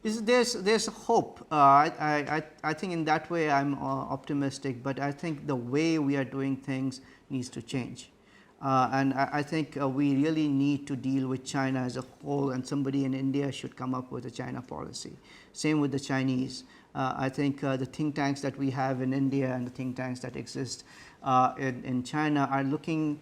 There's hope. I think in that way I'm optimistic, but I think the way we are doing things needs to change. And I think we really need to deal with China as a whole, and somebody in India should come up with a China policy. Same with the Chinese. I think the think tanks that we have in India and the think tanks that exist in China are looking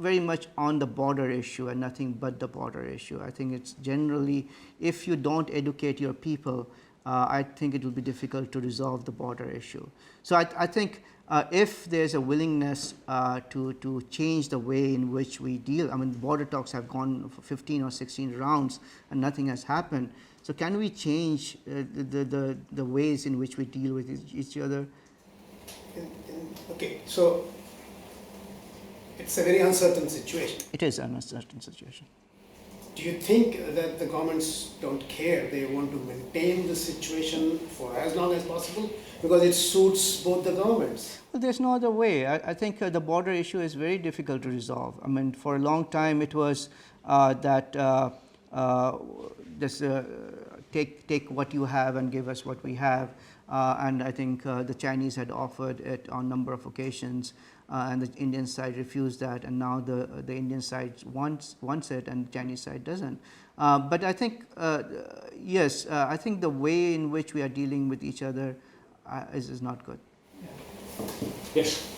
very much on the border issue and nothing but the border issue. I think it's generally, if you don't educate your people, I think it will be difficult to resolve the border issue. So I think if there's a willingness to change the way in which we deal, I mean, border talks have gone for 15 or 16 rounds and nothing has happened. So can we change the ways in which we deal with each other?
Okay, so it's a very uncertain situation.
It is an uncertain situation.
Do you think that the governments don't care? They want to maintain the situation for as long as possible because it suits both the governments?
Well, there's no other way. I think the border issue is very difficult to resolve. I mean, for a long time it was that this take what you have and give us what we have. And I think the Chinese had offered it on a number of occasions, and the Indian side refused that, and now the Indian side wants it and the Chinese side doesn't. But I think, yes, I think the way in which we are dealing with each other is not good.
Yes.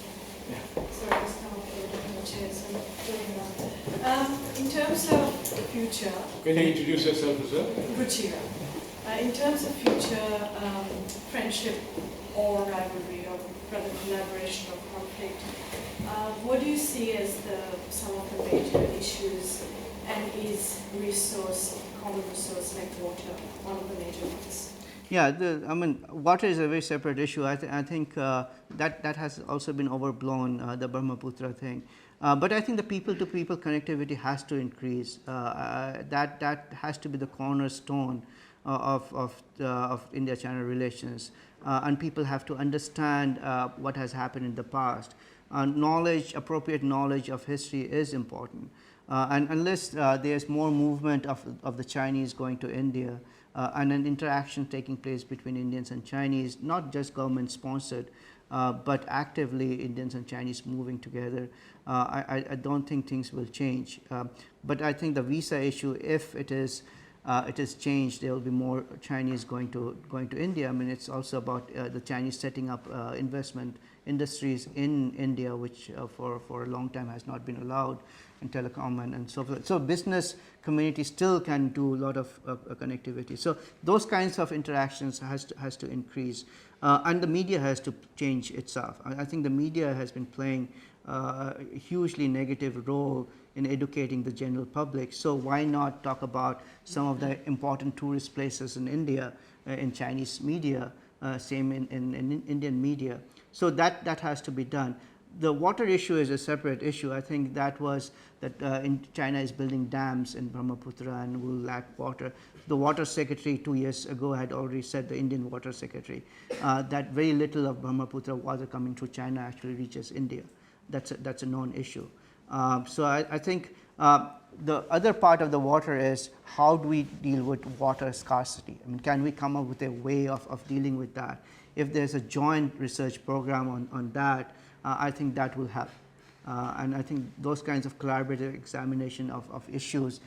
Sorry, I just come up with a different chair, so I'm doing that. In terms of the future,
Can you introduce yourself as well?
Ruchira, in terms of future friendship or rivalry or rather collaboration or conflict, what do you see as some of the major issues, and is common resource like water one of the major ones?
Yeah, I mean, water is a very separate issue. I think that has also been overblown, the Brahmaputra thing. But I think the people-to-people connectivity has to increase. That has to be the cornerstone of India-China relations. And people have to understand what has happened in the past. Appropriate knowledge of history is important. And unless there's more movement of the Chinese going to India, and an interaction taking place between Indians and Chinese, not just government sponsored, but actively Indians and Chinese moving together, I don't think things will change. But I think the visa issue, if it is changed, there will be more Chinese going to India. I mean, it's also about the Chinese setting up investment industries in India, which for a long time has not been allowed, in telecom and so forth. So business community still can do a lot of connectivity. So those kinds of interactions has to increase, and the media has to change itself. I think the media has been playing a hugely negative role in educating the general public. So why not talk about some of the important tourist places in India in Chinese media, same in Indian media. So that has to be done. The water issue is a separate issue. I think that in China is building dams in Brahmaputra and will lack water. The water secretary 2 years ago had already said, the Indian water secretary, that very little of Brahmaputra water coming through China actually reaches India. That's a known issue. So I think the other part of the water is, how do we deal with water scarcity? I mean, can we come up with a way of dealing with that? If there's a joint research program on that, I think that will help. And I think those kinds of collaborative examination of issues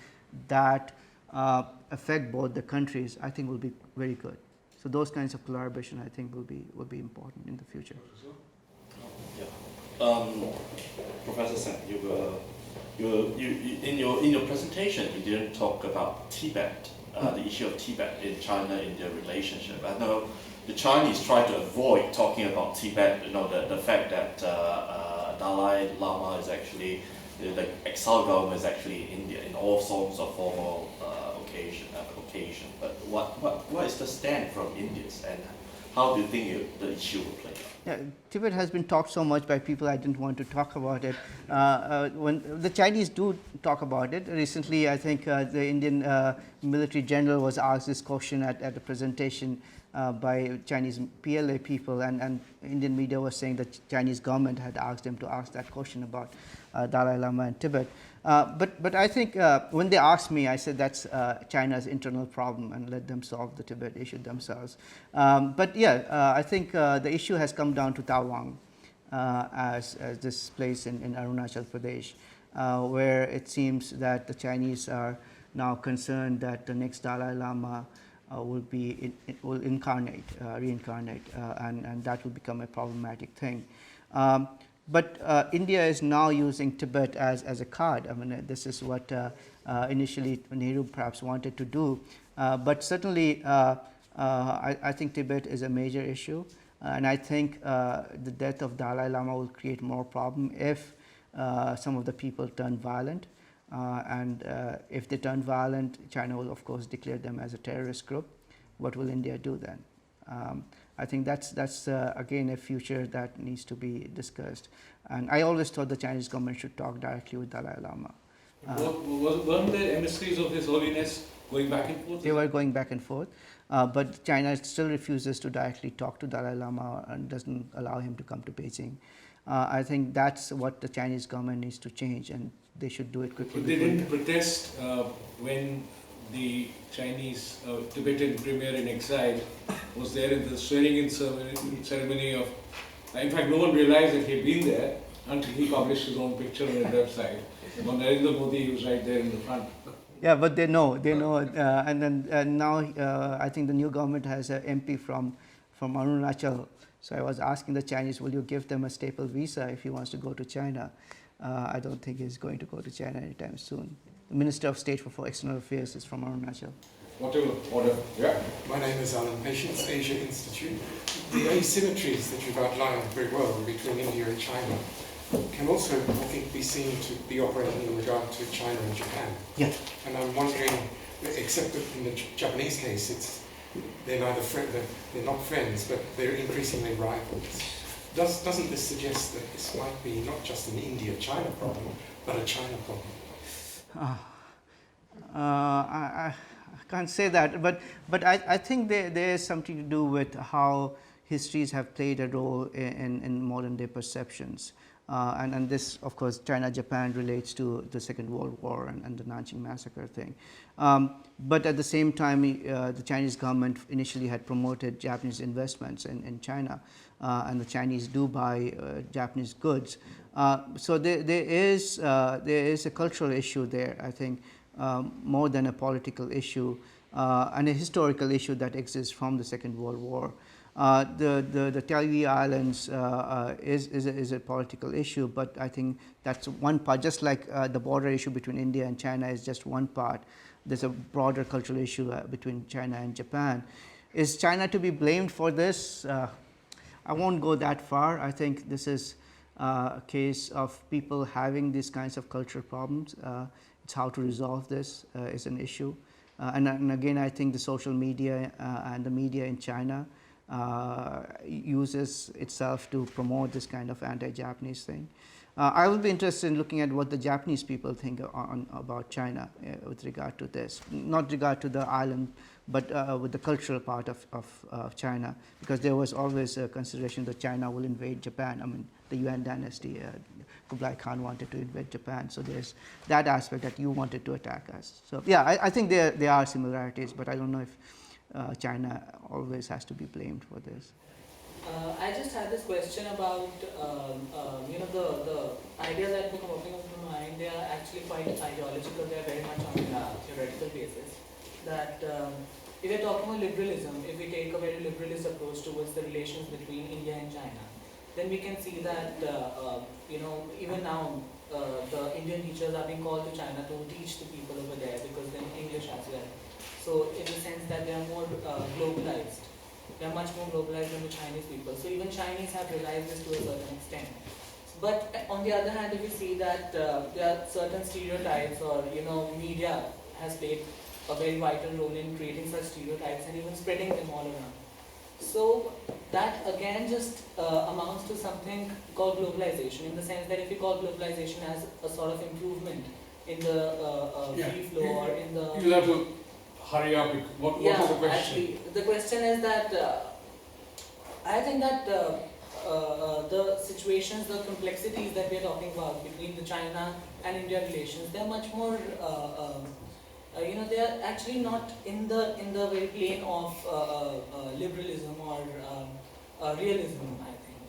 that affect both the countries, I think will be very good. So those kinds of collaboration, I think, will be important in the future.
Yeah. Professor Sen, in your presentation, you didn't talk about Tibet, the issue of Tibet in China-India relationship. I know the Chinese try to avoid talking about Tibet. You know, the fact that Dalai Lama is actually, the exile government is actually in India in all sorts of formal occasion. But what is the stand from Indians, and how do you think the issue will play out?
Yeah, Tibet has been talked so much by people, I didn't want to talk about it. When the Chinese do talk about it, recently I think the Indian military general was asked this question at a presentation by Chinese PLA people, and Indian media was saying that Chinese government had asked him to ask that question about Dalai Lama and Tibet. But I think when they asked me, I said that's China's internal problem and let them solve the Tibet issue themselves. But yeah, I think the issue has come down to Tawang as this place in Arunachal Pradesh, where it seems that the Chinese are now concerned that the next Dalai Lama will reincarnate, and that will become a problematic thing. But India is now using Tibet as a card. I mean, this is what initially Nehru perhaps wanted to do. But certainly, I think Tibet is a major issue. And I think the death of Dalai Lama will create more problem if some of the people turn violent. And if they turn violent, China will, of course, declare them as a terrorist group. What will India do then? I think that's again a future that needs to be discussed. And I always thought the Chinese government should talk directly with Dalai Lama.
Weren't there emissaries of His Holiness going back and forth?
They were going back and forth, but China still refuses to directly talk to Dalai Lama and doesn't allow him to come to Beijing. I think that's what the Chinese government needs to change, and they should do it quickly.
But they didn't protest when the Chinese Tibetan premier in exile was there in the swearing-in ceremony of. In fact, no one realized that he had been there until he published his own picture on his website. On Narendra Modi, he was right there in the front.
Yeah, but they know, and then now I think the new government has an MP from Arunachal. So I was asking the Chinese, will you give them a staple visa if he wants to go to China? I don't think he's going to go to China anytime soon. The Minister of State for External Affairs is from Arunachal.
Whatever, order. Yeah.
My name is Alan Patience, Asia Institute. The asymmetries that you've outlined very well between India and China can also, I think, be seen to be operating in regard to China and Japan.
Yeah.
And I'm wondering, except that in the Japanese case, they're neither they're not friends, but they're increasingly rivals. Doesn't this suggest that this might be not just an India-China problem, but a China problem?
I can't say that, but I think there is something to do with how histories have played a role in modern day perceptions. And this, of course, China-Japan relates to the Second World War and the Nanjing massacre thing. But at the same time, the Chinese government initially had promoted Japanese investments in China, and the Chinese do buy Japanese goods. So there is a cultural issue there, I think, more than a political issue, and a historical issue that exists from the Second World War. The Taiwan Islands is a political issue, but I think that's one part. Just like the border issue between India and China is just one part. There's a broader cultural issue between China and Japan. Is China to be blamed for this? I won't go that far. I think this is a case of people having these kinds of cultural problems. It's how to resolve this is an issue. And again, I think the social media and the media in China uses itself to promote this kind of anti-Japanese thing. I will be interested in looking at what the Japanese people think about China with regard to this, not regard to the island, but with the cultural part of China, because there was always a consideration that China will invade Japan. I mean, the Yuan dynasty, Kublai Khan wanted to invade Japan, so there's that aspect that you wanted to attack us. So yeah, I think there are similarities, but I don't know if China always has to be blamed for this.
I just had this question about the ideas that were popping up in my mind. They are actually quite ideological. They are very much on a theoretical basis. That if we're talking about liberalism, if we take a very liberalist approach towards the relations between India and China, then we can see that even now the Indian teachers are being called to China to teach the people over there because they're in English as well. So in the sense that they are more globalized. They are much more globalized than the Chinese people. So even Chinese have realized this to a certain extent. But on the other hand, if you see that there are certain stereotypes or media has played a very vital role in creating such stereotypes and even spreading them all around. So that again just amounts to something called globalization, in the sense that if you call globalization as a sort of improvement in the free flow or in the...
You'll have to hurry up. What was the question?
Actually, the question is that I think that the situations, the complexities that we are talking about between the China and India relations, they are much more, they are actually not in the very plane of liberalism or realism, I think.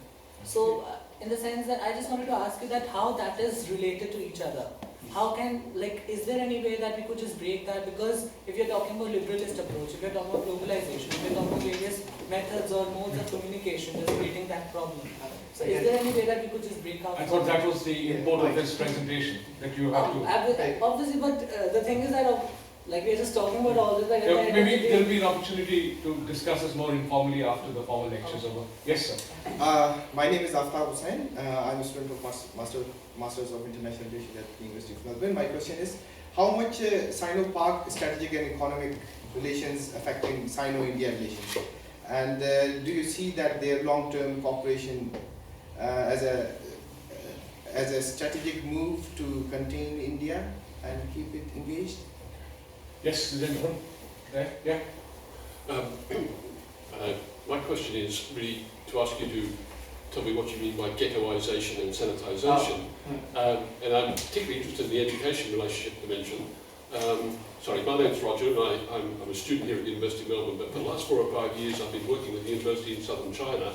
So, in the sense that I just wanted to ask you that how that is related to each other. How can, is there any way that we could just break that? Because if you're talking about liberalist approach, if you're talking about globalization, if you're talking about various methods or modes of communication, just creating that problem. So is there any way that we could just break out?
I thought that was the import of this presentation, that you have to...
Obviously, but the thing is that, we're just talking about all this.
Maybe there'll be an opportunity to discuss this more informally after the formal lectures over. Yes, sir.
My name is Aftab Hussain. I'm a student of Masters of International Relations at the University of Melbourne. My question is, how much Sino-Pak strategic and economic relations affecting Sino-India relations? And do you see that their long-term cooperation as a strategic move to contain India and keep it engaged?
Yes, is anyone there? Yeah.
My question is really to ask you to tell me what you mean by ghettoization and sanitization. And I'm particularly interested in the education relationship dimension. Sorry, my name's Roger, and I'm a student here at the University of Melbourne, but for the last 4 or 5 years I've been working with the university in southern China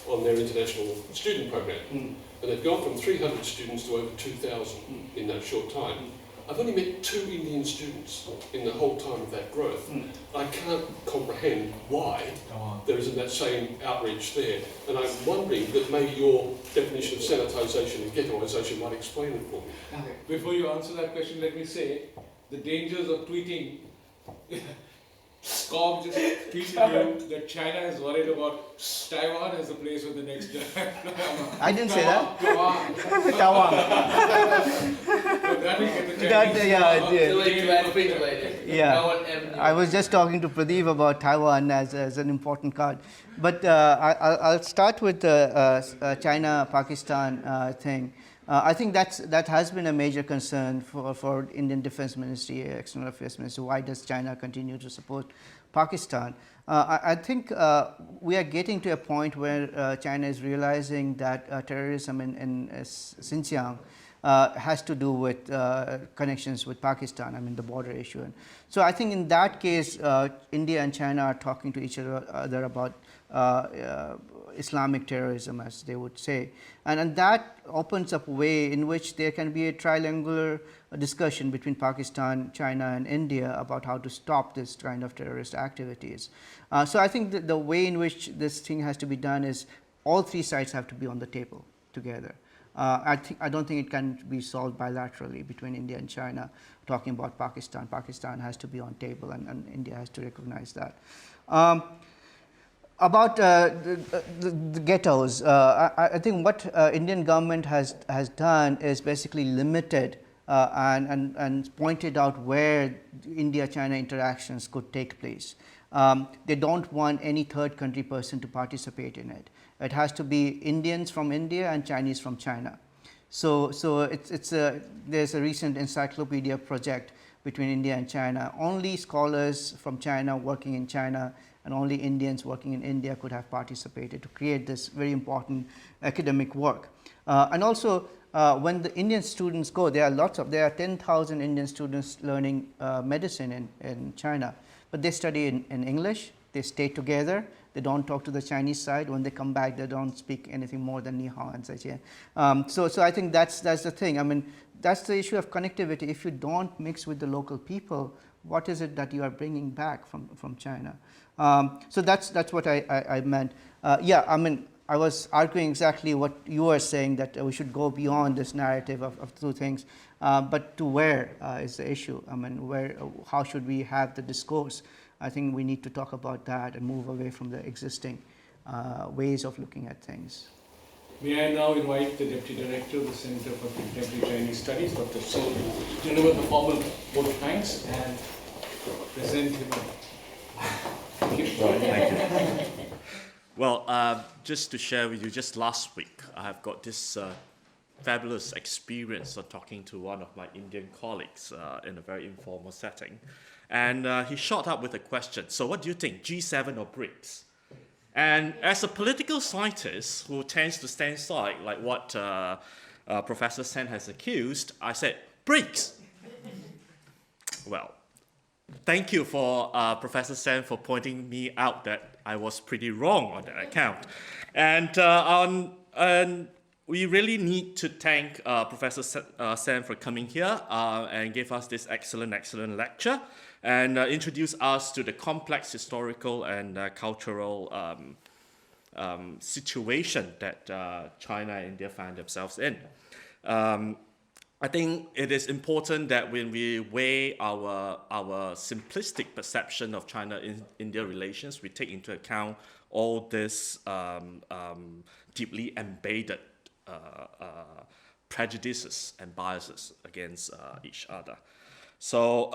on their international student program. And they've gone from 300 students to over 2,000 in that short time. I've only met 2 Indian students in the whole time of that growth. I can't comprehend why there isn't that same outreach there. And I'm wondering that maybe your definition of sanitisation and ghettoisation might explain it for me.
Before you answer that question, let me say the dangers of tweeting. Cobb just tweeted you that China is worried about Taiwan as a place for the next.
I didn't say that.
Taiwan.
Taiwan.
That will get the
That,
Chinese.
yeah. I was just talking to Pradeep about Taiwan as an important card. But I'll start with the China-Pakistan thing. I think that has been a major concern for Indian Defense Ministry, External Affairs Ministry. Why does China continue to support Pakistan? I think we are getting to a point where China is realizing that terrorism in Xinjiang has to do with connections with Pakistan, the border issue. And so I think in that case, India and China are talking to each other about Islamic terrorism, as they would say. And that opens up a way in which there can be a triangular discussion between Pakistan, China, and India about how to stop this kind of terrorist activities. So I think the way in which this thing has to be done is all 3 sides have to be on the table together. I don't think it can be solved bilaterally between India and China talking about Pakistan. Pakistan has to be on table, and India has to recognize that. About the ghettos, I think what Indian government has done is basically limited and pointed out where India-China interactions could take place. They don't want any third country person to participate in it. It has to be Indians from India and Chinese from China. So there's a recent encyclopedia project between India and China. Only scholars from China working in China and only Indians working in India could have participated to create this very important academic work. And also, when the Indian students go, there are 10,000 Indian students learning medicine in China, but they study in English, they stay together, they don't talk to the Chinese side. When they come back, they don't speak anything more than Ni Hao and such. So I think that's the thing. That's the issue of connectivity. If you don't mix with the local people, what is it that you are bringing back from China? So that's what I meant. I was arguing exactly what you were saying, that we should go beyond this narrative of 2 things, but to where is the issue? How should we have the discourse? I think we need to talk about that and move away from the existing ways of looking at things.
May I now invite the Deputy Director of the Center for Contemporary Chinese Studies, Dr. So, to deliver the formal vote of thanks and present him. Thank you.
Well, just to share with you, just last week, I have got this fabulous experience of talking to one of my Indian colleagues in a very informal setting. And he shot up with a question, so what do you think, G7 or BRICS? And as a political scientist who tends to stand side, like what Professor Sen has accused, I said, BRICS. Well, thank you for Professor Sen for pointing me out that I was pretty wrong on that account. And we really need to thank Professor Sen for coming here and give us this excellent lecture and introduce us to the complex historical and cultural situation that China and India find themselves in. I think it is important that when we weigh our simplistic perception of China-India relations, we take into account all this deeply embedded prejudices and biases against each other. So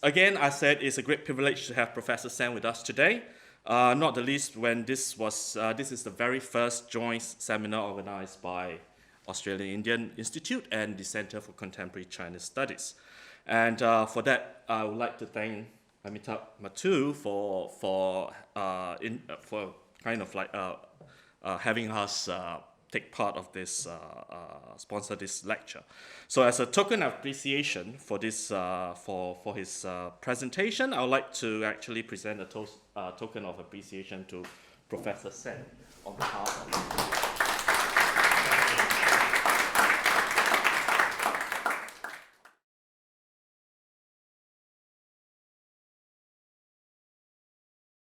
again, I said it's a great privilege to have Professor Sen with us today. Not the least when this is the very first joint seminar organized by Australian Indian Institute and the Center for Contemporary Chinese Studies. And for that, I would like to thank Amitabh Mathu for kind of like having us
take part of this, sponsor this lecture. So as a token of appreciation for this, for his presentation, I would like to actually present a token of appreciation to Professor Sen on behalf of